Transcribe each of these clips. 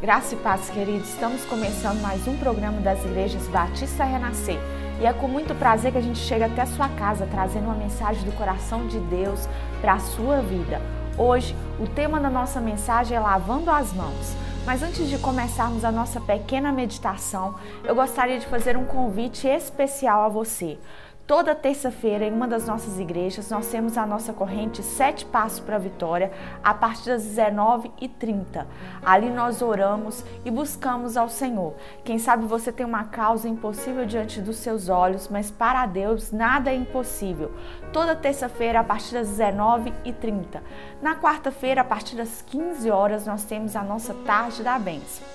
Graça e paz, queridos. Estamos começando mais um programa das Igrejas Batista Renascer. E é com muito prazer que a gente chega até a sua casa, trazendo uma mensagem do coração de Deus para a sua vida. Hoje, o tema da nossa mensagem é lavando as mãos. Mas antes de começarmos a nossa pequena meditação, eu gostaria de fazer um convite especial a você. Toda terça-feira, em uma das nossas igrejas, nós temos a nossa corrente 7 Passos para a Vitória, a partir das 19h30. Ali nós oramos e buscamos ao Senhor. Quem sabe você tem uma causa impossível diante dos seus olhos, mas para Deus nada é impossível. Toda terça-feira, a partir das 19h30. Na quarta-feira, a partir das 15 horas, nós temos a nossa Tarde da Bênção.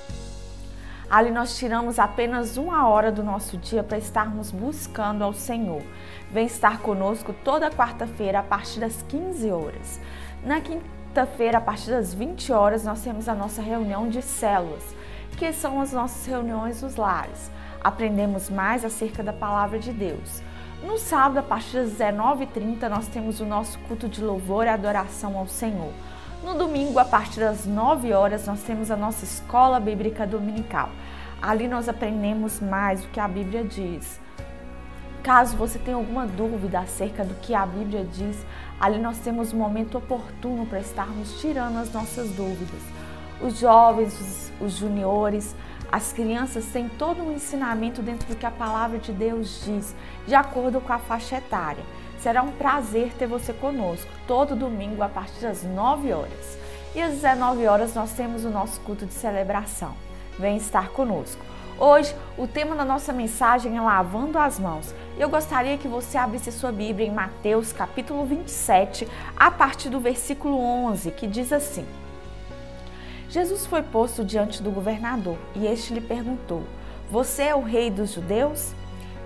Ali nós tiramos apenas 1 hora do nosso dia para estarmos buscando ao Senhor. Vem estar conosco toda quarta-feira a partir das 15 horas. Na quinta-feira, a partir das 20 horas, nós temos a nossa reunião de células, que são as nossas reuniões dos lares. Aprendemos mais acerca da palavra de Deus. No sábado, a partir das 19h30, nós temos o nosso culto de louvor e adoração ao Senhor. No domingo, a partir das 9 horas, nós temos a nossa escola bíblica dominical. Ali nós aprendemos mais o que a Bíblia diz. Caso você tenha alguma dúvida acerca do que a Bíblia diz, ali nós temos um momento oportuno para estarmos tirando as nossas dúvidas. Os jovens, os juniores, as crianças têm todo um ensinamento dentro do que a palavra de Deus diz, de acordo com a faixa etária. Será um prazer ter você conosco, todo domingo a partir das 9 horas. E às 19 horas nós temos o nosso culto de celebração. Vem estar conosco. Hoje, o tema da nossa mensagem é lavando as mãos. Eu gostaria que você abrisse sua Bíblia em Mateus capítulo 27, a partir do versículo 11, que diz assim: Jesus foi posto diante do governador e este lhe perguntou: Você é o rei dos judeus?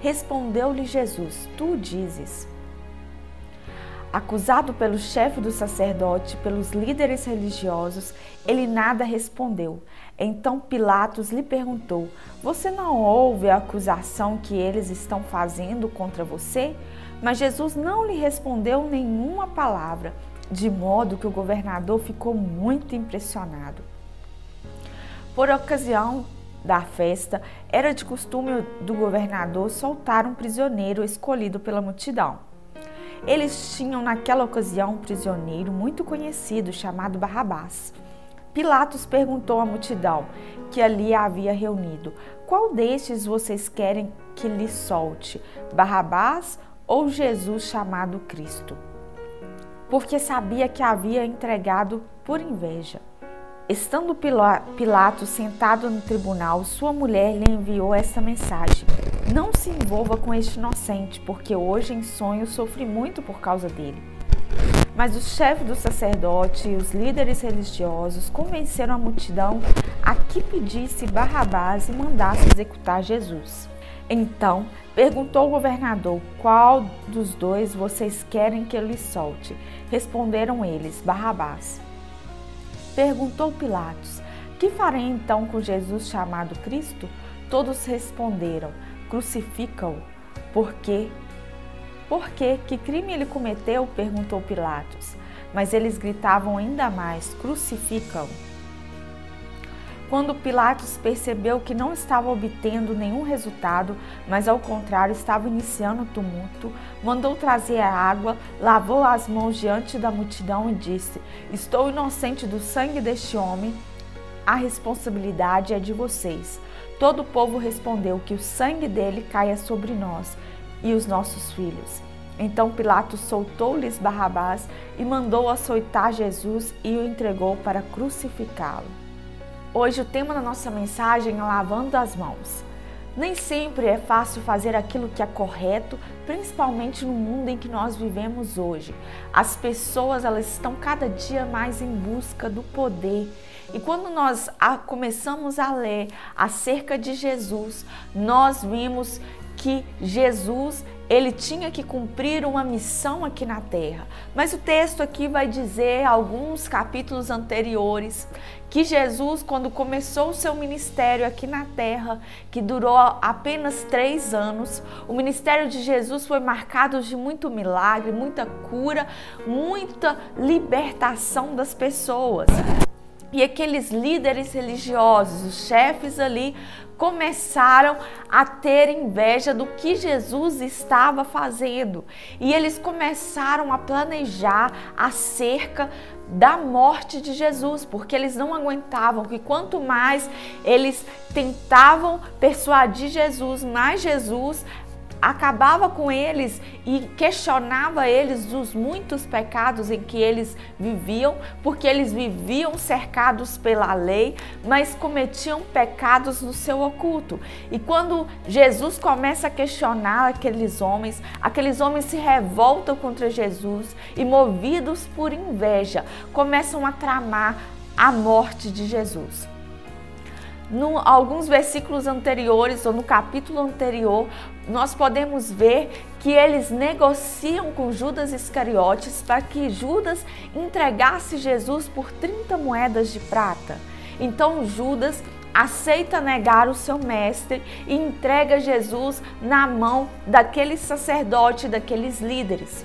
Respondeu-lhe Jesus: Tu dizes. Acusado pelo chefe do sacerdote, pelos líderes religiosos, ele nada respondeu. Então Pilatos lhe perguntou: Você não ouve a acusação que eles estão fazendo contra você? Mas Jesus não lhe respondeu nenhuma palavra, de modo que o governador ficou muito impressionado. Por ocasião da festa, era de costume do governador soltar um prisioneiro escolhido pela multidão. Eles tinham naquela ocasião um prisioneiro muito conhecido chamado Barrabás. Pilatos perguntou à multidão que ali havia reunido: Qual destes vocês querem que lhe solte, Barrabás ou Jesus chamado Cristo? Porque sabia que havia entregado por inveja. Estando Pilatos sentado no tribunal, sua mulher lhe enviou esta mensagem: Não se envolva com este inocente, porque hoje em sonho sofri muito por causa dele. Mas o chefe do sacerdote e os líderes religiosos convenceram a multidão a que pedisse Barrabás e mandasse executar Jesus. Então perguntou o governador: Qual dos dois vocês querem que eu lhe solte? Responderam eles: Barrabás. Perguntou Pilatos: Que farei então com Jesus chamado Cristo? Todos responderam: Crucifica-o. Por quê? Por quê? Que crime ele cometeu? Perguntou Pilatos. Mas eles gritavam ainda mais: Crucifica-o. Quando Pilatos percebeu que não estava obtendo nenhum resultado, mas ao contrário estava iniciando o tumulto, mandou trazer a água, lavou as mãos diante da multidão e disse: Estou inocente do sangue deste homem, a responsabilidade é de vocês. Todo o povo respondeu: Que o sangue dele caia sobre nós e os nossos filhos. Então Pilatos soltou-lhes Barrabás e mandou açoitar Jesus e o entregou para crucificá-lo. Hoje o tema da nossa mensagem é lavando as mãos. Nem sempre é fácil fazer aquilo que é correto, principalmente no mundo em que nós vivemos hoje. As pessoas elas estão cada dia mais em busca do poder. E quando nós começamos a ler acerca de Jesus, nós vimos que Jesus ele tinha que cumprir uma missão aqui na terra. Mas o texto aqui vai dizer, alguns capítulos anteriores, que Jesus, quando começou o seu ministério aqui na terra, que durou apenas 3 anos, o ministério de Jesus foi marcado de muito milagre, muita cura, muita libertação das pessoas. E aqueles líderes religiosos, os chefes ali, começaram a ter inveja do que Jesus estava fazendo. E eles começaram a planejar acerca da morte de Jesus, porque eles não aguentavam que quanto mais eles tentavam persuadir Jesus, mais Jesus acabava com eles e questionava eles dos muitos pecados em que eles viviam, porque eles viviam cercados pela lei, mas cometiam pecados no seu oculto. E quando Jesus começa a questionar aqueles homens se revoltam contra Jesus e, movidos por inveja, começam a tramar a morte de Jesus. Alguns versículos anteriores ou no capítulo anterior, nós podemos ver que eles negociam com Judas Iscariotes para que Judas entregasse Jesus por 30 moedas de prata. Então Judas aceita negar o seu mestre e entrega Jesus na mão daquele sacerdote, daqueles líderes.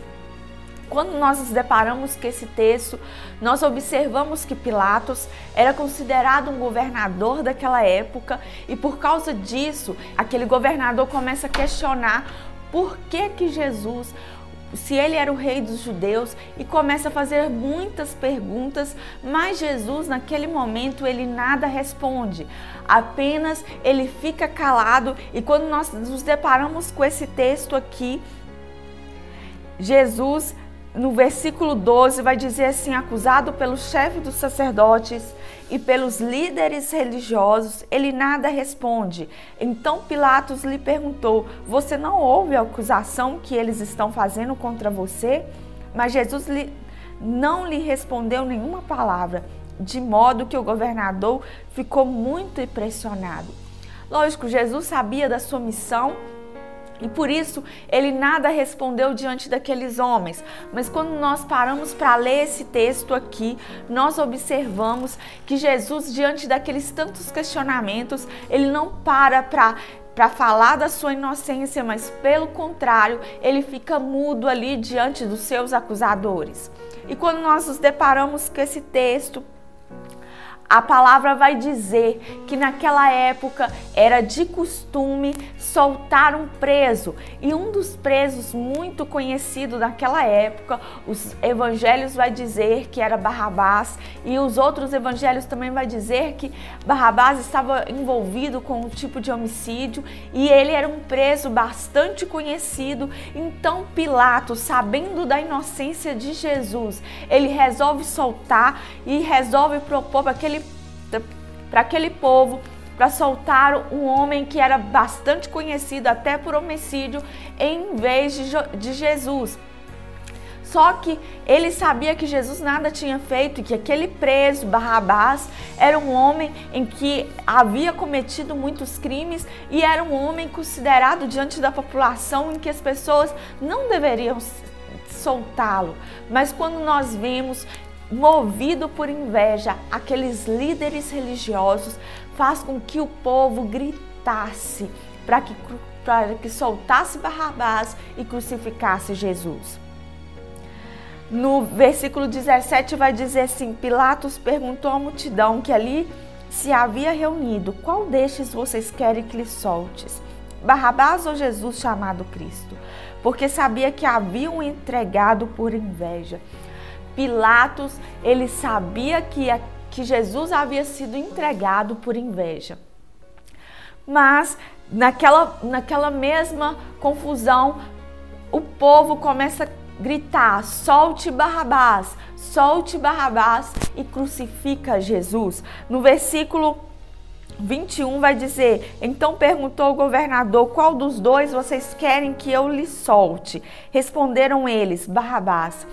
Quando nós nos deparamos com esse texto, nós observamos que Pilatos era considerado um governador daquela época e por causa disso, aquele governador começa a questionar por que Jesus, se ele era o rei dos judeus, e começa a fazer muitas perguntas, mas Jesus naquele momento ele nada responde, apenas ele fica calado. E quando nós nos deparamos com esse texto aqui, Jesus no versículo 12 vai dizer assim: acusado pelo chefe dos sacerdotes e pelos líderes religiosos, ele nada responde. Então Pilatos lhe perguntou: você não ouve a acusação que eles estão fazendo contra você? Mas Jesus não lhe respondeu nenhuma palavra, de modo que o governador ficou muito impressionado. Lógico, Jesus sabia da sua missão, e por isso ele nada respondeu diante daqueles homens. Mas quando nós paramos para ler esse texto aqui, nós observamos que Jesus, diante daqueles tantos questionamentos, ele não para falar da sua inocência, mas pelo contrário, ele fica mudo ali diante dos seus acusadores. E quando nós nos deparamos com esse texto, a palavra vai dizer que naquela época era de costume soltar um preso. E um dos presos muito conhecido naquela época, os evangelhos vai dizer que era Barrabás. E os outros evangelhos também vai dizer que Barrabás estava envolvido com um tipo de homicídio. E ele era um preso bastante conhecido. Então Pilatos, sabendo da inocência de Jesus, ele resolve soltar e resolve propor para aquele povo, para soltar um homem que era bastante conhecido até por homicídio, em vez de Jesus. Só que ele sabia que Jesus nada tinha feito e que aquele preso, Barrabás, era um homem em que havia cometido muitos crimes e era um homem considerado diante da população em que as pessoas não deveriam soltá-lo. Mas quando nós vemos, movido por inveja, aqueles líderes religiosos, faz com que o povo gritasse para que soltasse Barrabás e crucificasse Jesus. No versículo 17 vai dizer assim: Pilatos perguntou à multidão que ali se havia reunido: qual destes vocês querem que lhe soltes? Barrabás ou Jesus chamado Cristo? Porque sabia que haviam entregado por inveja. Pilatos, ele sabia que Jesus havia sido entregado por inveja. Mas naquela mesma confusão, o povo começa a gritar: solte Barrabás e crucifica Jesus. No versículo 21 vai dizer: então perguntou o governador: qual dos dois vocês querem que eu lhe solte? Responderam eles: Barrabás.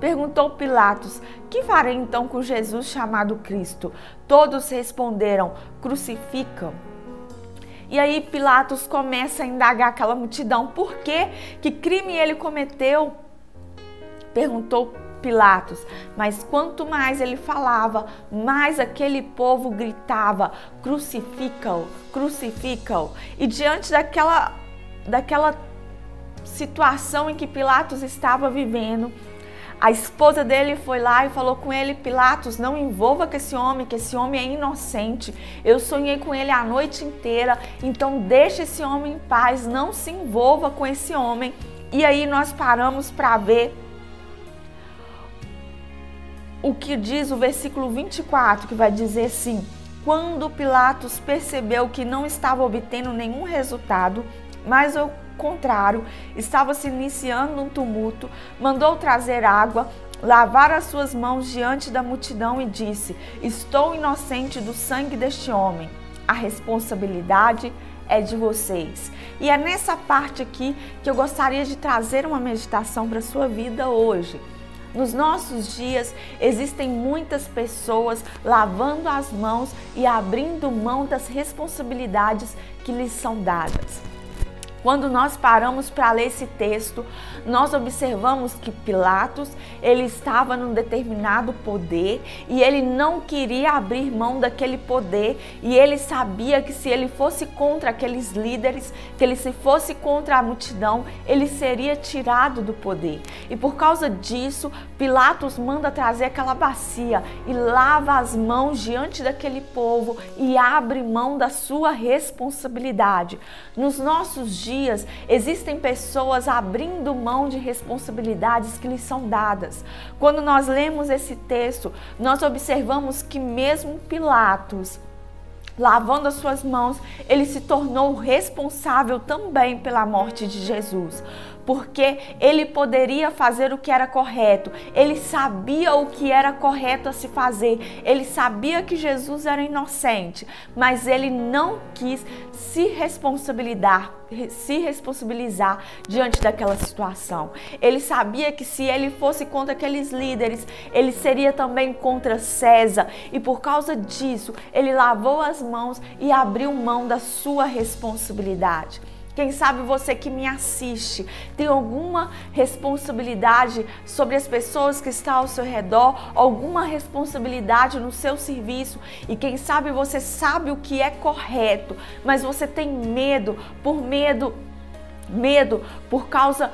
Perguntou Pilatos: que farei então com Jesus chamado Cristo? Todos responderam: crucificam. E aí Pilatos começa a indagar aquela multidão: por que crime ele cometeu? Perguntou Pilatos. Mas quanto mais ele falava, mais aquele povo gritava: crucifica-o, crucifica-o. E diante daquela situação em que Pilatos estava vivendo, A esposa dele foi lá e falou com ele: Pilatos, não envolva com esse homem, que esse homem é inocente. Eu sonhei com ele a noite inteira, então deixa esse homem em paz, não se envolva com esse homem. E aí nós paramos para ver o que diz o versículo 24, que vai dizer assim: quando Pilatos percebeu que não estava obtendo nenhum resultado, mas ao contrário, estava se iniciando um tumulto, mandou trazer água, lavar as suas mãos diante da multidão e disse: estou inocente do sangue deste homem. A responsabilidade é de vocês. E é nessa parte aqui que eu gostaria de trazer uma meditação para a sua vida hoje. Nos nossos dias, existem muitas pessoas lavando as mãos e abrindo mão das responsabilidades que lhes são dadas. Quando nós paramos para ler esse texto, nós observamos que Pilatos, ele estava num determinado poder e ele não queria abrir mão daquele poder, e ele sabia que se ele fosse contra aqueles líderes, que ele se fosse contra a multidão, ele seria tirado do poder. E por causa disso, Pilatos manda trazer aquela bacia e lava as mãos diante daquele povo e abre mão da sua responsabilidade. Nos nossos dias, existem pessoas abrindo mão de responsabilidades que lhes são dadas. Quando nós lemos esse texto, nós observamos que mesmo Pilatos, lavando as suas mãos, ele se tornou responsável também pela morte de Jesus, porque ele poderia fazer o que era correto, ele sabia o que era correto a se fazer, ele sabia que Jesus era inocente, mas ele não quis se responsabilizar diante daquela situação. Ele sabia que se ele fosse contra aqueles líderes, ele seria também contra César, e por causa disso, ele lavou as mãos e abriu mão da sua responsabilidade. Quem sabe você que me assiste tem alguma responsabilidade sobre as pessoas que estão ao seu redor, alguma responsabilidade no seu serviço, e quem sabe você sabe o que é correto, mas você tem medo por causa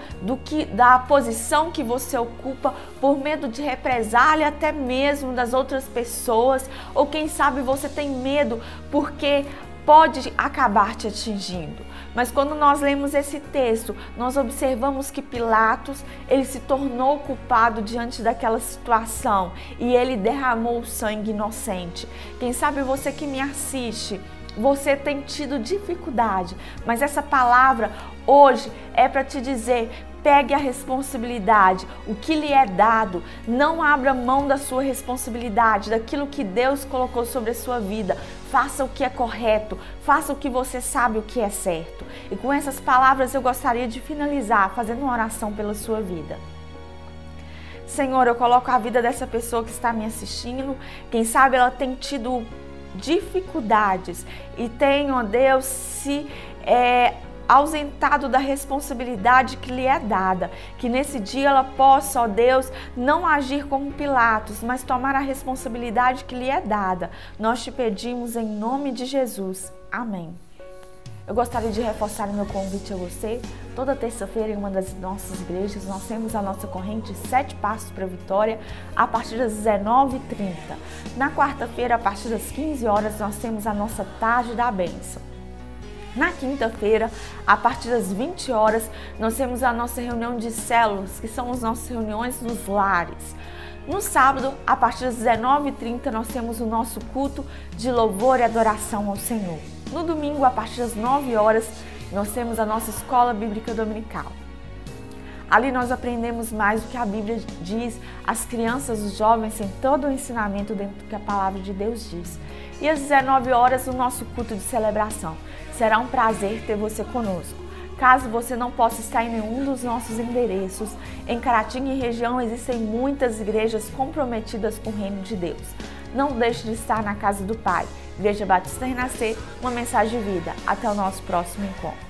da posição que você ocupa, por medo de represália até mesmo das outras pessoas, ou quem sabe você tem medo porque pode acabar te atingindo. Mas quando nós lemos esse texto, nós observamos que Pilatos, ele se tornou culpado diante daquela situação e ele derramou sangue inocente. Quem sabe você que me assiste, você tem tido dificuldade, mas essa palavra hoje é para te dizer: pegue a responsabilidade, o que lhe é dado, não abra mão da sua responsabilidade, daquilo que Deus colocou sobre a sua vida. Faça o que é correto, faça o que você sabe o que é certo. E com essas palavras eu gostaria de finalizar fazendo uma oração pela sua vida. Senhor, eu coloco a vida dessa pessoa que está me assistindo, quem sabe ela tem tido dificuldades e tem, ó Deus, se ausentado da responsabilidade que lhe é dada, que nesse dia ela possa, ó Deus, não agir como Pilatos, mas tomar a responsabilidade que lhe é dada. Nós te pedimos em nome de Jesus. Amém. Eu gostaria de reforçar o meu convite a você. Toda terça-feira em uma das nossas igrejas nós temos a nossa corrente 7 Passos para a Vitória a partir das 19h30. Na quarta-feira, a partir das 15 horas, nós temos a nossa Tarde da Bênção. Na quinta-feira, a partir das 20 horas, nós temos a nossa reunião de células, que são as nossas reuniões nos lares. No sábado, a partir das 19h30, nós temos o nosso culto de louvor e adoração ao Senhor. No domingo, a partir das 9 horas, nós temos a nossa escola bíblica dominical. Ali nós aprendemos mais do que a Bíblia diz, as crianças, os jovens têm todo o ensinamento dentro do que a palavra de Deus diz. E às 19 horas, o nosso culto de celebração. Será um prazer ter você conosco. Caso você não possa estar em nenhum dos nossos endereços, em Caratinga e região existem muitas igrejas comprometidas com o reino de Deus. Não deixe de estar na casa do Pai. Igreja Batista Renascer, uma mensagem de vida. Até o nosso próximo encontro.